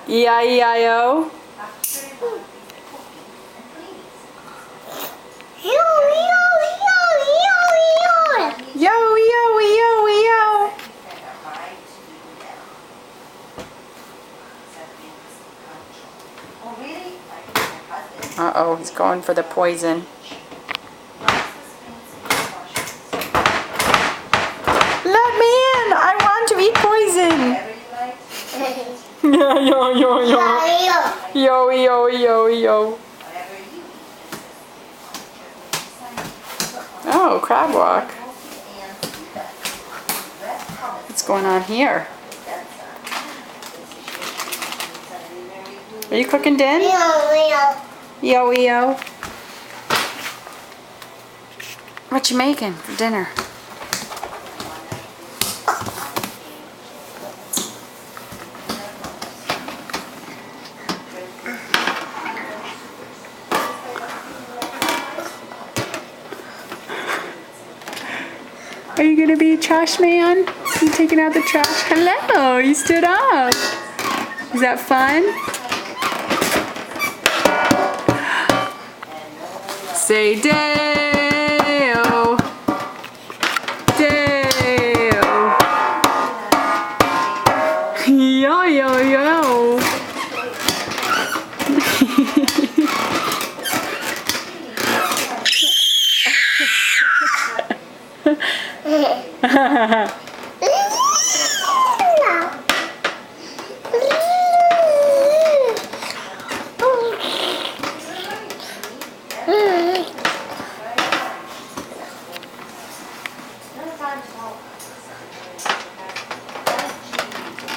E-I-E-I-O. Yo, yo, yo, yo. Uh-oh, he's going for the poison. Let me in! I want to eat poison! Yo, yo, yo, yo. Yo, yo, yo, yo. Oh, crab walk. What's going on here? Are you cooking, Den? Yo, yo. What you making for dinner? Are you gonna be a trash man? You taking out the trash? Hello, you stood up. Is that fun? Say Deo. Deo. Yo, yo, yo.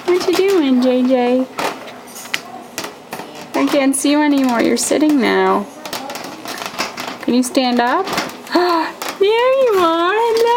What you doing, JJ? I can't see you anymore. You're sitting now. Can you stand up? There you are.